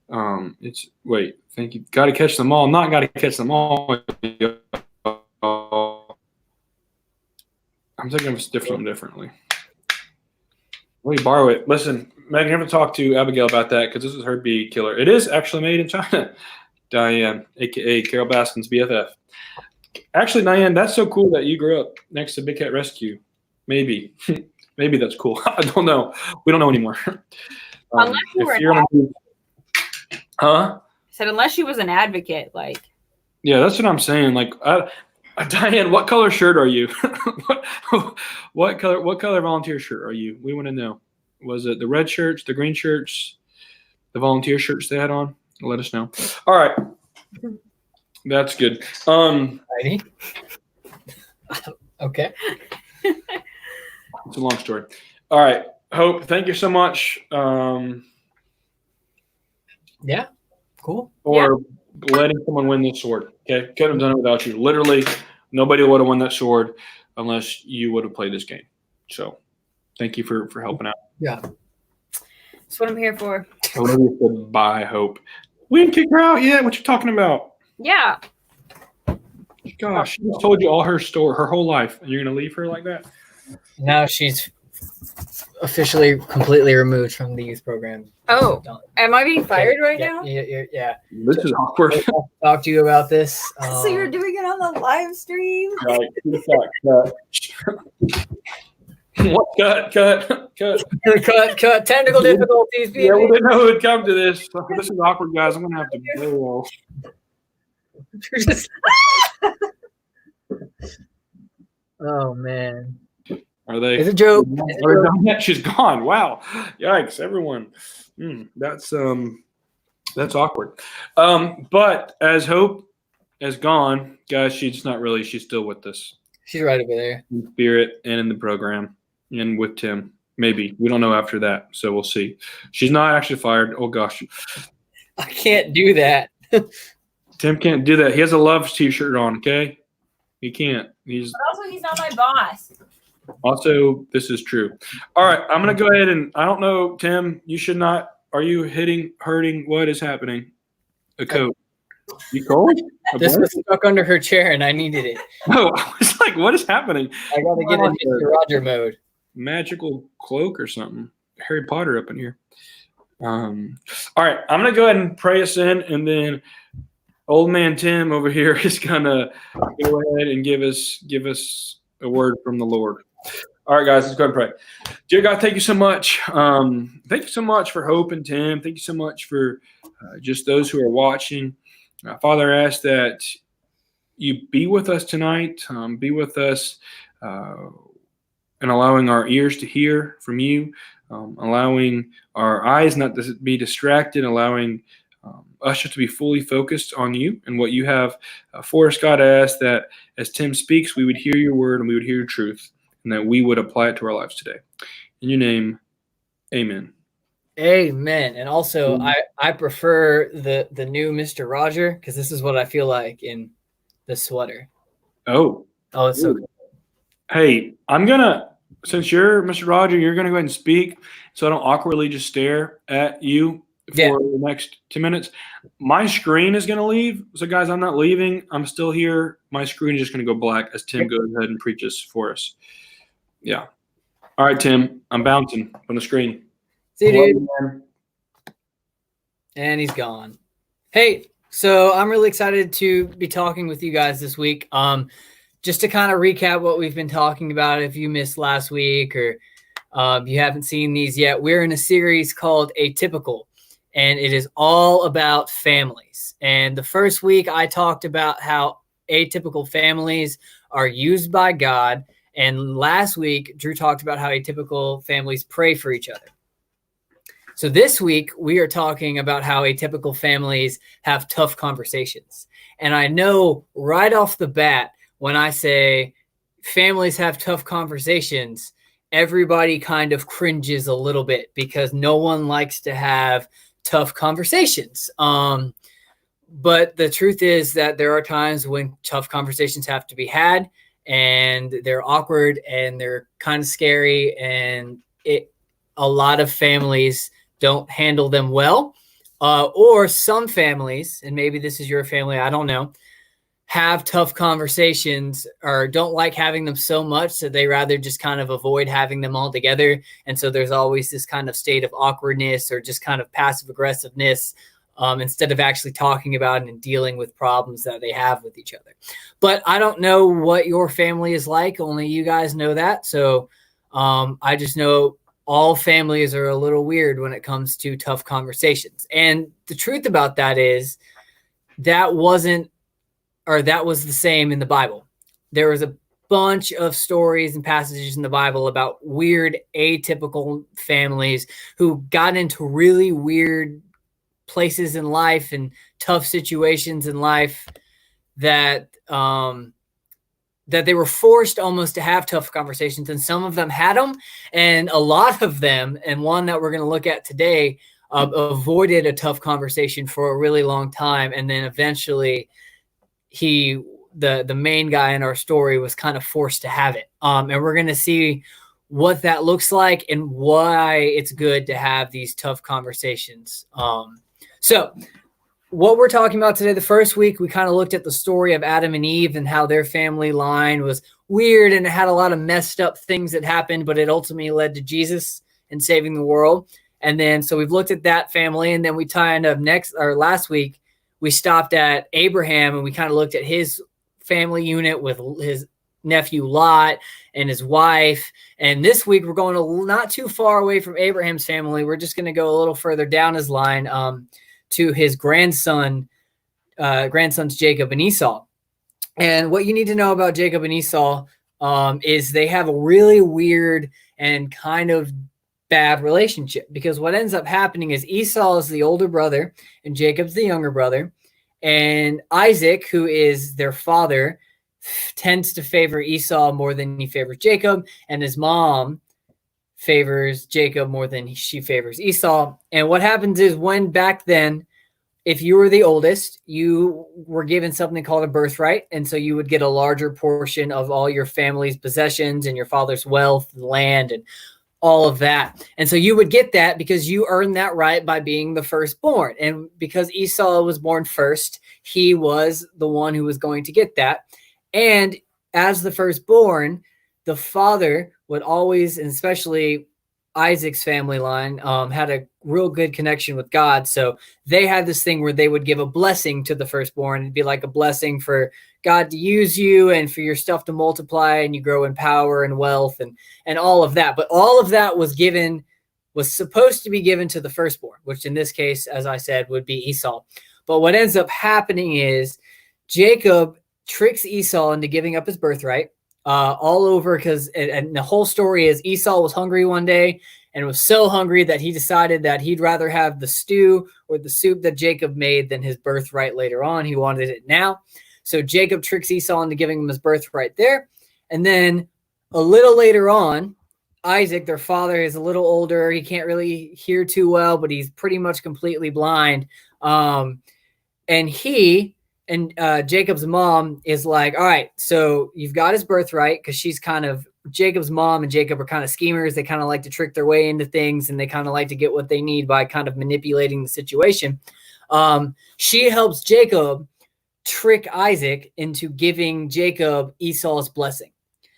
Thank you. Got to catch them all. Not got to catch them all. I'm thinking of something differently. Let me borrow it. Listen, Megan, you have to talk to Abigail about that because this is her bee killer. It is actually made in China. Diane, a.k.a. Carol Baskin's BFF. Actually, Diane, that's so cool that you grew up next to Big Cat Rescue. Maybe. Maybe that's cool. I don't know. We don't know anymore. Unless you were an advocate. Huh? I said unless she was an advocate, like. Yeah, that's what I'm saying. Like, Diane, what color shirt are you? what color volunteer shirt are you? We want to know. Was it the red shirts, the green shirts, the volunteer shirts they had on? Let us know. All right. That's good. Righty. Okay. It's a long story. All right. Hope, thank you so much. Yeah. Cool. For letting someone win this sword. Okay. Couldn't have done it without you. Literally, nobody would have won that sword unless you would have played this game. So thank you for helping out. Yeah. That's what I'm here for. I love you said bye, Hope. We didn't kick her out yet. What you talking about? Yeah. Gosh, she just told you all her story, her whole life, and you're gonna leave her like that? Now she's officially completely removed from the youth program. Oh, am I being fired right now? Yeah. This is awkward. I'll talk to you about this. So you're doing it on the live stream? Right. What? Cut. Technical difficulties. Yeah, we didn't know it would come to this. This is awkward, guys. I'm gonna have to go. Oh man. Are they? It's a joke. Are they done yet? She's gone. Wow. Yikes, everyone. That's awkward. But as Hope has gone, guys, she's not really. She's still with us. She's right over there. In spirit and in the program and with Tim. Maybe. We don't know after that, so we'll see. She's not actually fired. Oh, gosh. I can't do that. Tim can't do that. He has a Love t-shirt on, okay? He can't. But also, he's not my boss. Also, this is true. All right, I'm going to go ahead and, I don't know, Tim, you should not, are you hurting? What is happening? A coat. You cold? This was stuck under her chair and I needed it. Oh, I was like, what is happening? I got to get in Mr. Roger mode. magical cloak or something. Harry Potter up in here. All right, I'm gonna go ahead and pray us in, and then old man Tim over here is gonna go ahead and give us a word from the Lord. All right, guys, let's go ahead and pray. Dear God, thank you so much. Thank you so much for Hope and Tim. Thank you so much for just those who are watching. Father, I ask that you be with us tonight. Be with us and allowing our ears to hear from you, allowing our eyes not to be distracted, allowing us just to be fully focused on you and what you have for us. God, I ask that as Tim speaks, we would hear your word and we would hear your truth, and that we would apply it to our lives today. In your name, amen. Amen. And also, I prefer the new Mr. Roger, because this is what I feel like in the sweater. Oh, it's so good. Hey, I'm gonna, since you're Mr. Roger, you're gonna go ahead and speak, so I don't awkwardly just stare at you for the next 2 minutes. My screen is gonna leave, so guys, I'm not leaving. I'm still here. My screen is just gonna go black as Tim goes ahead and preaches for us. Yeah. All right, Tim, I'm bouncing from the screen. See you, dude. And he's gone. Hey, so I'm really excited to be talking with you guys this week. Just to kind of recap what we've been talking about, if you missed last week or you haven't seen these yet, we're in a series called Atypical, and it is all about families. And the first week I talked about how atypical families are used by God. And last week, Drew talked about how atypical families pray for each other. So this week, we are talking about how atypical families have tough conversations. And I know right off the bat, when I say families have tough conversations, everybody kind of cringes a little bit because no one likes to have tough conversations. But the truth is that there are times when tough conversations have to be had, and they're awkward and they're kind of scary, and a lot of families don't handle them well. Or some families, and maybe this is your family, I don't know, have tough conversations or don't like having them so much that they rather just kind of avoid having them altogether. And so there's always this kind of state of awkwardness or just kind of passive aggressiveness instead of actually talking about it and dealing with problems that they have with each other. But I don't know what your family is like. Only you guys know that. So I just know all families are a little weird when it comes to tough conversations. And the truth about that is that was the same in the Bible. There was a bunch of stories and passages in the Bible about weird, atypical families who got into really weird places in life and tough situations in life that they were forced almost to have tough conversations. And some of them had them, and a lot of them, and one that we're going to look at today, avoided a tough conversation for a really long time. And then eventually the main guy in our story was kind of forced to have it. And we're going to see what that looks like and why it's good to have these tough conversations. So what we're talking about today, the first week, we kind of looked at the story of Adam and Eve and how their family line was weird and it had a lot of messed up things that happened, but it ultimately led to Jesus and saving the world. And then, so we've looked at that family, and then we tied up last week, we stopped at Abraham and we kind of looked at his family unit with his nephew Lot and his wife. And this week we're going not too far away from Abraham's family. We're just going to go a little further down his line to his grandsons Jacob and Esau. And what you need to know about Jacob and Esau is they have a really weird and kind of bad relationship, because what ends up happening is Esau is the older brother and Jacob's the younger brother, and Isaac, who is their father, tends to favor Esau more than he favors Jacob, and his mom favors Jacob more than she favors Esau. And what happens is, when back then, if you were the oldest, you were given something called a birthright, and so you would get a larger portion of all your family's possessions and your father's wealth, land, and all of that. And so you would get that because you earned that right by being the firstborn. And because Esau was born first, he was the one who was going to get that. And as the firstborn, the father would always, and especially Isaac's family line, had a real good connection with God. So they had this thing where they would give a blessing to the firstborn. It'd be like a blessing for God to use you and for your stuff to multiply and you grow in power and wealth and all of that. But all of that was supposed to be given to the firstborn, which in this case, as I said, would be Esau. But what ends up happening is Jacob tricks Esau into giving up his birthright. All over because and the whole story is Esau was hungry one day and was so hungry that he decided that he'd rather have the stew or the soup that Jacob made than his birthright later on. He wanted it now. So Jacob tricks Esau into giving him his birthright there. And then a little later on, Isaac, their father, is a little older. He can't really hear too well, but he's pretty much completely blind. And Jacob's mom is like, all right, so you've got his birthright, because she's kind of, Jacob's mom and Jacob are kind of schemers. They kind of like to trick their way into things, and they kind of like to get what they need by kind of manipulating the situation. She helps Jacob trick Isaac into giving Jacob Esau's blessing.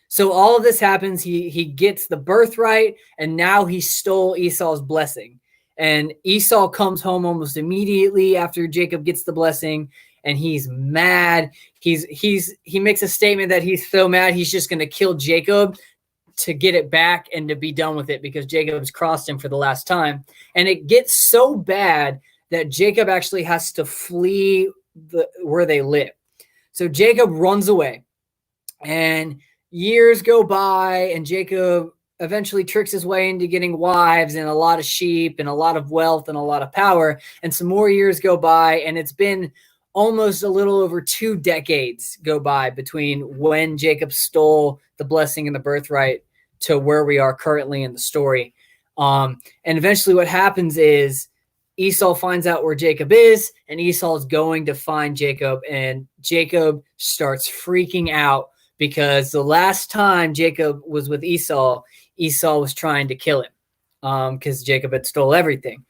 So all of this happens. He gets the birthright, and now he stole Esau's blessing. And Esau comes home almost immediately after Jacob gets the blessing. And he's mad. He makes a statement that he's so mad he's just going to kill Jacob to get it back and to be done with it, because Jacob's crossed him for the last time. And it gets so bad that Jacob actually has to flee where they live. So Jacob runs away, and years go by, and Jacob eventually tricks his way into getting wives and a lot of sheep and a lot of wealth and a lot of power. And some more years go by, and it's been almost a little over 2 decades go by between when Jacob stole the blessing and the birthright to where we are currently in the story. And eventually what happens is Esau finds out where Jacob is, and Esau is going to find Jacob, and Jacob starts freaking out because the last time Jacob was with Esau, Esau was trying to kill him because Jacob had stole everything.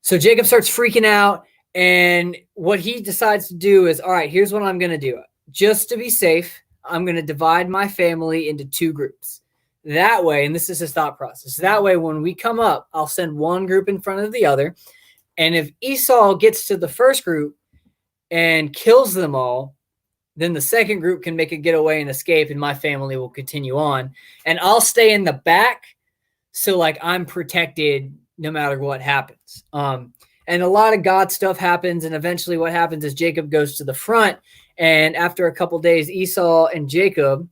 So Jacob starts freaking out. And what he decides to do is, all right, here's what I'm going to do. Just to be safe, I'm going to divide my family into 2 groups. That way, and this is his thought process, that way when we come up, I'll send one group in front of the other. And if Esau gets to the first group and kills them all, then the second group can make a getaway and escape, and my family will continue on. And I'll stay in the back, so like I'm protected no matter what happens. And a lot of God stuff happens. And eventually what happens is Jacob goes to the front. And after a couple days, Esau and Jacob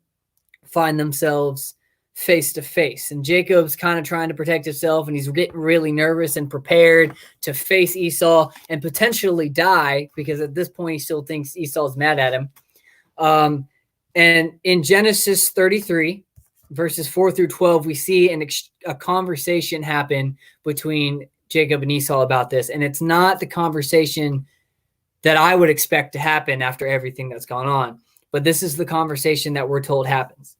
find themselves face to face. And Jacob's kind of trying to protect himself. And he's getting really nervous and prepared to face Esau and potentially die, because at this point he still thinks Esau's mad at him. And in Genesis 33, verses 4 through 12, we see a conversation happen between Jacob and Esau about this. And it's not the conversation that I would expect to happen after everything that's gone on. But this is the conversation that we're told happens.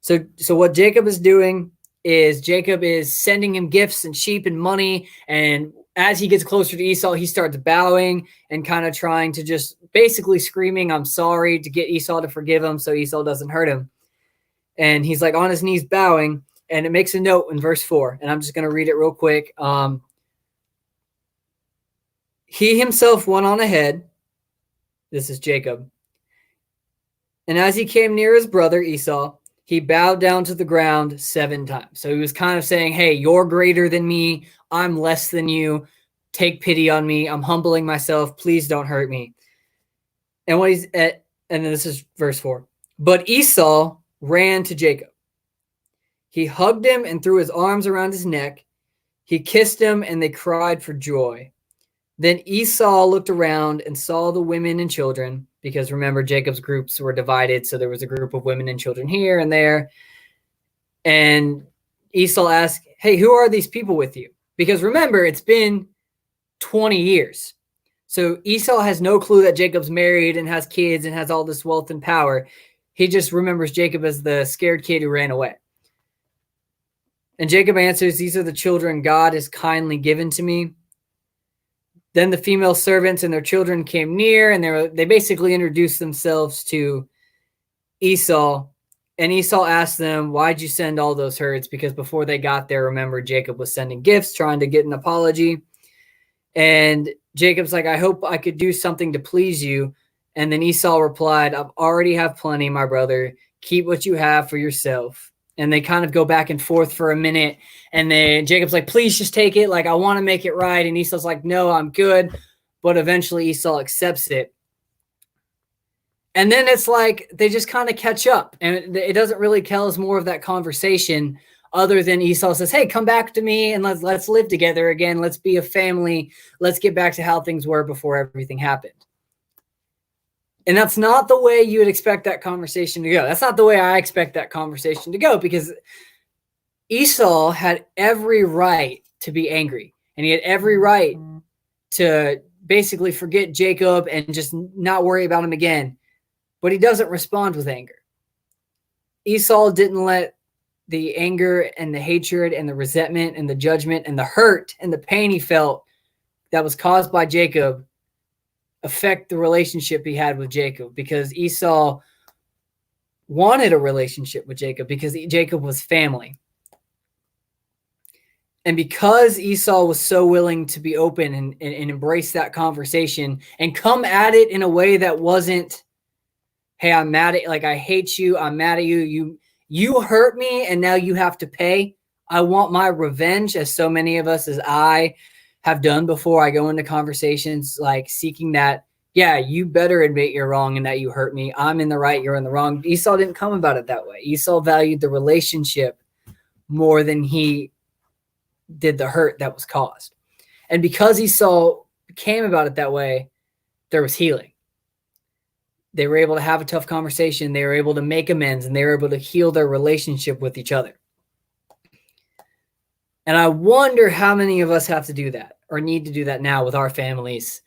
So what Jacob is doing is Jacob is sending him gifts and sheep and money. And as he gets closer to Esau, he starts bowing and kind of trying to just basically screaming, I'm sorry, to get Esau to forgive him so Esau doesn't hurt him. And he's like on his knees bowing. And it makes a note in verse 4. And I'm just going to read it real quick. He himself went on ahead. This is Jacob. And as he came near his brother Esau, he bowed down to the ground 7 times. So he was kind of saying, hey, you're greater than me. I'm less than you. Take pity on me. I'm humbling myself. Please don't hurt me. And what he's at, and then this is verse 4. But Esau ran to Jacob. He hugged him and threw his arms around his neck. He kissed him, and they cried for joy. Then Esau looked around and saw the women and children, because remember, Jacob's groups were divided. So there was a group of women and children here and there. And Esau asked, hey, who are these people with you? Because remember, it's been 20 years. So Esau has no clue that Jacob's married and has kids and has all this wealth and power. He just remembers Jacob as the scared kid who ran away. And Jacob answers, these are the children God has kindly given to me. Then the female servants and their children came near, and they basically introduced themselves to Esau. And Esau asked them, why'd you send all those herds? Because before they got there, remember, Jacob was sending gifts, trying to get an apology. And Jacob's like, I hope I could do something to please you. And then Esau replied, I already have plenty, my brother. Keep what you have for yourself. And they kind of go back and forth for a minute. And then Jacob's like, please just take it. Like, I want to make it right. And Esau's like, no, I'm good. But eventually Esau accepts it. And then it's like they just kind of catch up. And it doesn't really tell us more of that conversation other than Esau says, hey, come back to me and let's live together again. Let's be a family. Let's get back to how things were before everything happened. And that's not the way you would expect that conversation to go. That's not the way I expect that conversation to go, because Esau had every right to be angry, and he had every right to basically forget Jacob and just not worry about him again. But he doesn't respond with anger. Esau didn't let the anger and the hatred and the resentment and the judgment and the hurt and the pain he felt that was caused by Jacob affect the relationship he had with Jacob, because Esau wanted a relationship with Jacob because Jacob was family. And because Esau was so willing to be open and embrace that conversation and come at it in a way that wasn't, hey, I'm mad at, like, I hate you, I'm mad at you, you hurt me and now you have to pay. I want my revenge, as so many of us, as I have done before. I go into conversations like seeking that, yeah, you better admit you're wrong and that you hurt me. I'm in the right, you're in the wrong. Esau didn't come about it that way. Esau valued the relationship more than he did the hurt that was caused. And because Esau came about it that way, there was healing. They were able to have a tough conversation. They were able to make amends, and they were able to heal their relationship with each other. And I wonder how many of us have to do that or need to do that now with our families.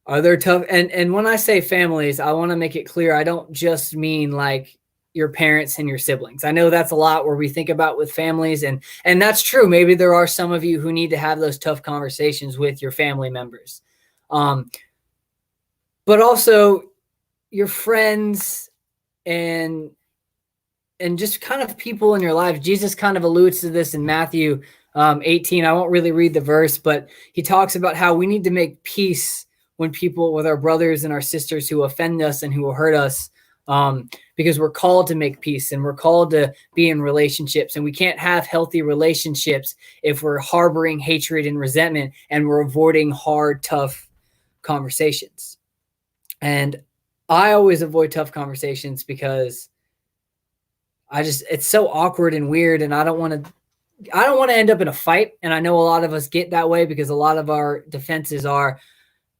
Are there tough? And when I say families, I want to make it clear, I don't just mean like your parents and your siblings. I know that's a lot where we think about with families, and that's true. Maybe there are some of you who need to have those tough conversations with your family members. But also your friends and just kind of people in your life. Jesus kind of alludes to this in Matthew 18. I won't really read the verse, but he talks about how we need to make peace with our brothers and our sisters who offend us and who will hurt us, because we're called to make peace and we're called to be in relationships. And we can't have healthy relationships if we're harboring hatred and resentment and we're avoiding hard, tough conversations. And I always avoid tough conversations because it's so awkward and weird, and I don't want to end up in a fight. And I know a lot of us get that way because a lot of our defenses are,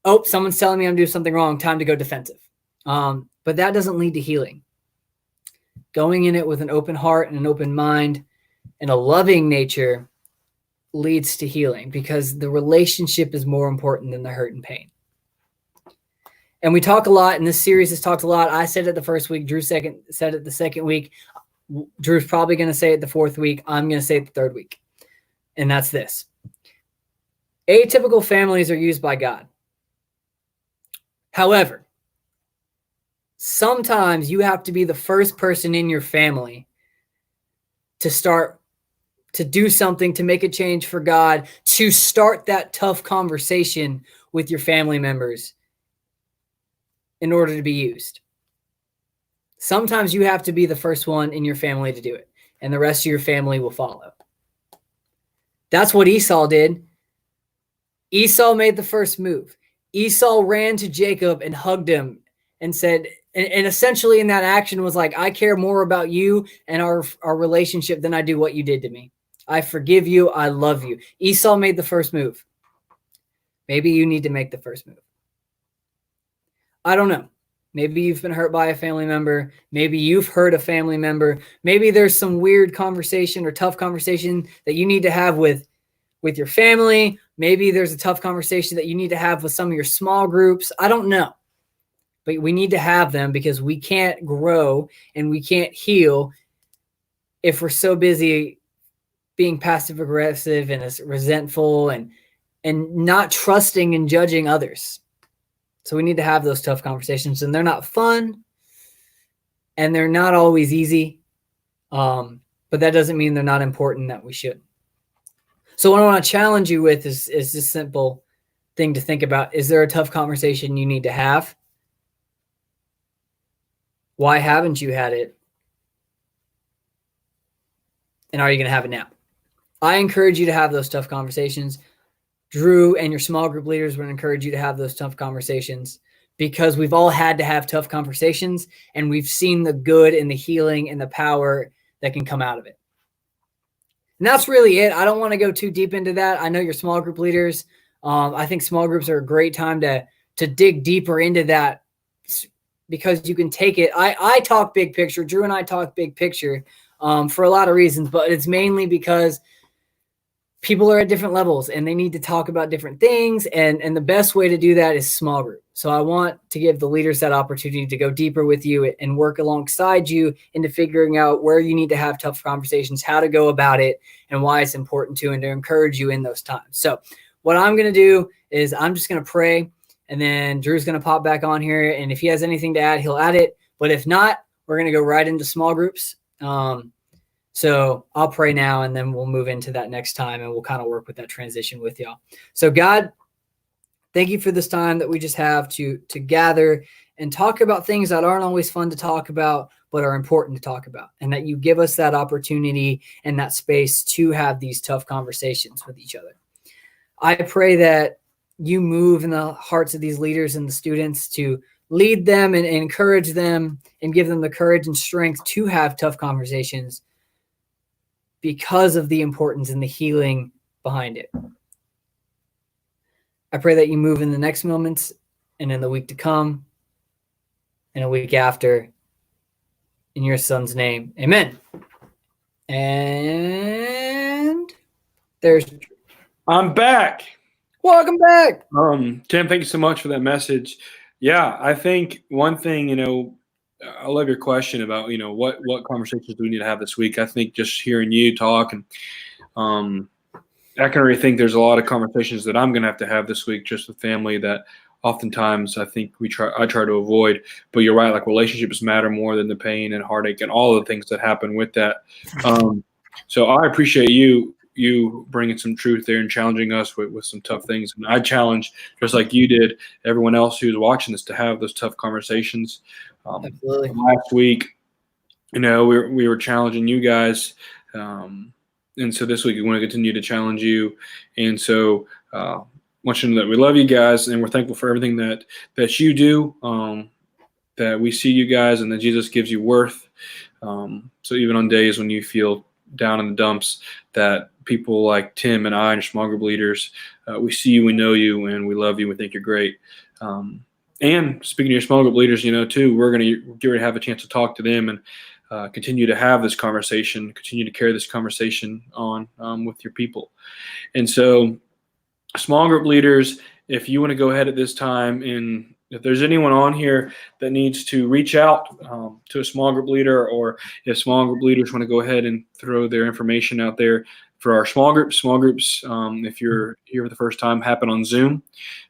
oh, someone's telling me I'm doing something wrong, time to go defensive. But that doesn't lead to healing. Going in it with an open heart and an open mind and a loving nature leads to healing, because the relationship is more important than the hurt and pain. And we talk a lot, and this series has talked a lot. I said it the first week. Drew said it the second week. Drew's probably going to say it the fourth week. I'm going to say it the third week. And that's this. Atypical families are used by God. However, sometimes you have to be the first person in your family to start to do something, to make a change for God, to start that tough conversation with your family members in order to be used. Sometimes you have to be the first one in your family to do it, and the rest of your family will follow. That's what Esau did. Esau made the first move. Esau ran to Jacob and hugged him and said, and essentially in that action was like, I care more about you and our relationship than I do what you did to me. I forgive you. I love you. Esau made the first move. Maybe you need to make the first move. I don't know. Maybe you've been hurt by a family member. Maybe you've hurt a family member. Maybe there's some weird conversation or tough conversation that you need to have with your family. Maybe there's a tough conversation that you need to have with some of your small groups. I don't know. But we need to have them, because we can't grow and we can't heal if we're so busy being passive aggressive and resentful and not trusting and judging others. So we need to have those tough conversations, and they're not fun and they're not always easy. But that doesn't mean they're not important, that we should. So what I want to challenge you with is this simple thing to think about. Is there a tough conversation you need to have? Why haven't you had it? And are you going to have it now? I encourage you to have those tough conversations. Drew and your small group leaders would encourage you to have those tough conversations, because we've all had to have tough conversations, and we've seen the good and the healing and the power that can come out of it. And that's really it. I don't want to go too deep into that. I know your small group leaders. I think small groups are a great time to dig deeper into that, because you can take it. I talk big picture. Drew and I talk big picture for a lot of reasons, but it's mainly because people are at different levels and they need to talk about different things. And the best way to do that is small group. So I want to give the leaders that opportunity to go deeper with you and work alongside you into figuring out where you need to have tough conversations, how to go about it, and why it's important to, and to encourage you in those times. So what I'm going to do is I'm just going to pray, and then Drew's going to pop back on here. And if he has anything to add, he'll add it. But if not, we're going to go right into small groups. So I'll pray now, and then we'll move into that next time, and we'll kind of work with that transition with y'all. So God, thank you for this time that we just have to gather and talk about things that aren't always fun to talk about, but are important to talk about, and that you give us that opportunity and that space to have these tough conversations with each other. I pray that you move in the hearts of these leaders and the students to lead them and encourage them and give them the courage and strength to have tough conversations, because of the importance and the healing behind it. I pray that you move in the next moments and in the week to come and a week after. In your son's name, amen. And there's... I'm back. Welcome back. Tim, thank you so much for that message. Yeah, I think one thing, I love your question about, what conversations do we need to have this week? I think just hearing you talk, and I can already think there's a lot of conversations that I'm going to have this week just with family that oftentimes I think I try to avoid. But you're right, like relationships matter more than the pain and heartache and all of the things that happen with that. So I appreciate you bringing some truth there and challenging us with some tough things. And I challenge, just like you did, everyone else who's watching this to have those tough conversations. Absolutely. Last week, we were challenging you guys, and so this week we want to continue to challenge you. And so I want you to know that we love you guys, and we're thankful for everything that you do, that we see you guys, and that Jesus gives you worth. So even on days when you feel down in the dumps, that people like Tim and I and small group leaders, we see you, we know you, and we love you. We think you're great. And speaking to your small group leaders, too, we're going to get ready to have a chance to talk to them and continue to have this conversation, continue to carry this conversation on with your people. And so small group leaders, if you want to go ahead at this time, and if there's anyone on here that needs to reach out to a small group leader, or if small group leaders want to go ahead and throw their information out there for our small groups, if you're here for the first time, happen on Zoom.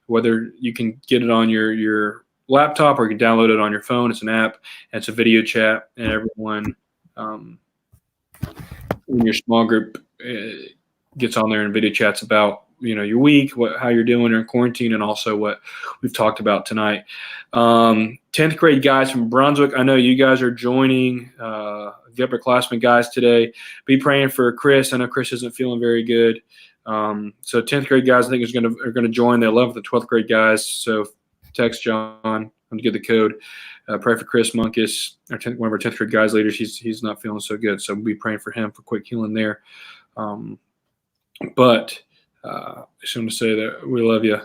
Whether you can get it on your laptop or you can download it on your phone. It's an app, and it's a video chat, and everyone in your small group gets on there and video chats about your week, how you're doing in quarantine, and also what we've talked about tonight. 10th grade guys from Brunswick, I know you guys are joining the upperclassmen guys today. Be praying for Chris. I know Chris isn't feeling very good. So 10th grade guys, I think are going to join the 11th and 12th grade guys. So text John. I'm going to get the code. Pray for Chris Munkus, one of our 10th grade guys leaders. He's not feeling so good, so we'll be praying for him for quick healing there. But I just want to say that we love you.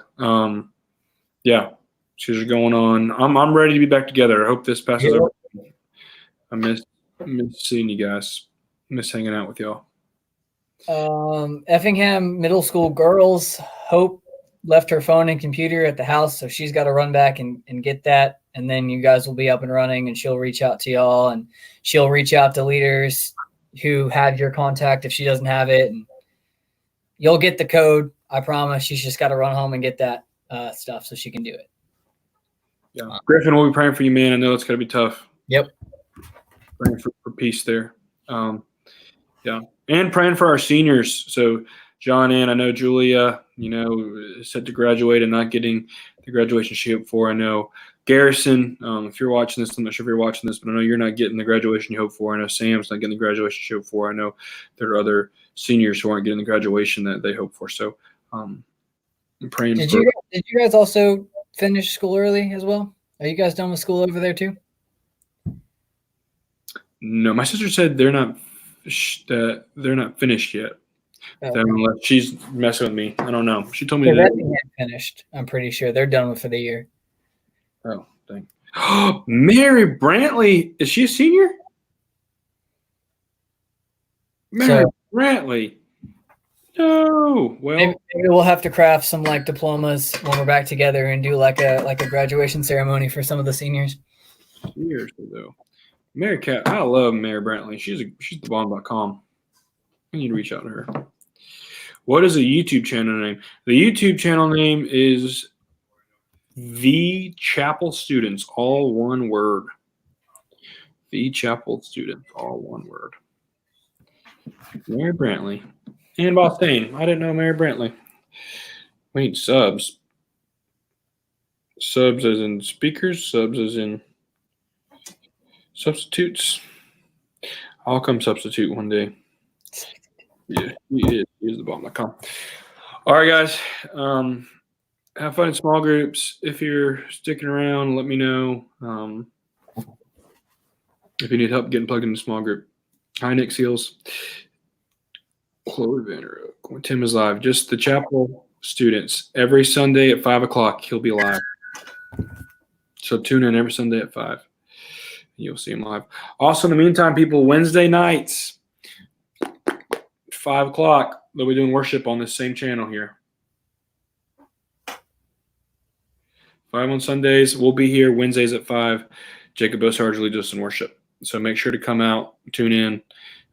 Yeah, she's going on. I'm ready to be back together. I hope this passes over. I miss seeing you guys. Miss hanging out with y'all. Effingham Middle School girls, Hope left her phone and computer at the house, so she's got to run back and get that, and then you guys will be up and running, and she'll reach out to y'all, and she'll reach out to leaders who have your contact if she doesn't have it, and you'll get the code. I promise. She's just got to run home and get that stuff so she can do it. Yeah, Griffin, we'll be praying for you, man. I know it's going to be tough. Yep. Praying for peace there. Yeah, and praying for our seniors. So John and I know Julia, is set to graduate and not getting the graduation she hoped for. I know Garrison, if you're watching this, I'm not sure if you're watching this, but I know you're not getting the graduation you hoped for. I know Sam's not getting the graduation she hoped for. I know there are other seniors who aren't getting the graduation that they hope for. So I'm praying Did for. you guys also finish school early as well? Are you guys done with school over there too? No, my sister said they're not finished yet. Okay. Unless she's messing with me. I don't know. She told me They're that. finished. I'm pretty sure they're done for the year. Oh, dang. Mary Brantley, is she a senior? Mary Brantley. No. Well, maybe we'll have to craft some like diplomas when we're back together and do like a graduation ceremony for some of the seniors. seriously though. Mary Cat, I love Mary Brantley. She's the bomb.com. I need to reach out to her. What is a YouTube channel name? The YouTube channel name is The Chapel Students, all one word. The Chapel Students, all one word. Mary Brantley. And Bostain. I didn't know Mary Brantley. We need subs. Subs as in speakers, subs as in substitutes. I'll come substitute one day. Yeah, he is the bomb.com. All right, guys. Have fun in small groups. If you're sticking around, let me know. If you need help getting plugged into a small group. Hi, Nick Seals. Chloe Vanderhook. Tim is live. Just the chapel students. Every Sunday at 5 o'clock, he'll be live. So tune in every Sunday at 5. You'll see him live. Also, in the meantime, people, Wednesday nights, 5 o'clock, they'll be doing worship on this same channel here. 5 on Sundays. We'll be here Wednesdays at 5. Jacob Osarge leads us in worship. So make sure to come out, tune in,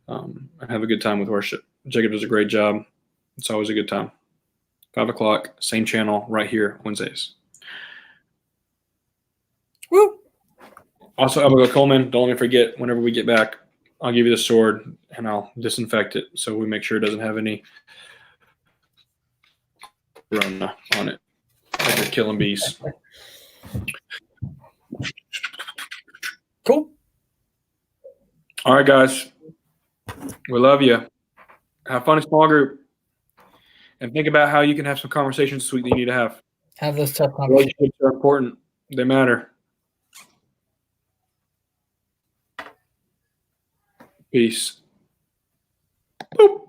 and have a good time with worship. Jacob does a great job. It's always a good time. 5 o'clock, same channel right here, Wednesdays. Woo! Also, Abigail Coleman, don't let me forget, whenever we get back, I'll give you the sword and I'll disinfect it so we make sure it doesn't have any corona on it. Like you're killing bees. Cool. All right, guys. We love you. Have fun in small group. And think about how you can have some conversations this week that you need to have. Have those tough conversations. Relationships are important. They matter. Peace. Boop.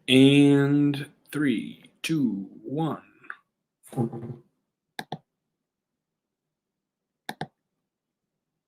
And 3, 2, 1.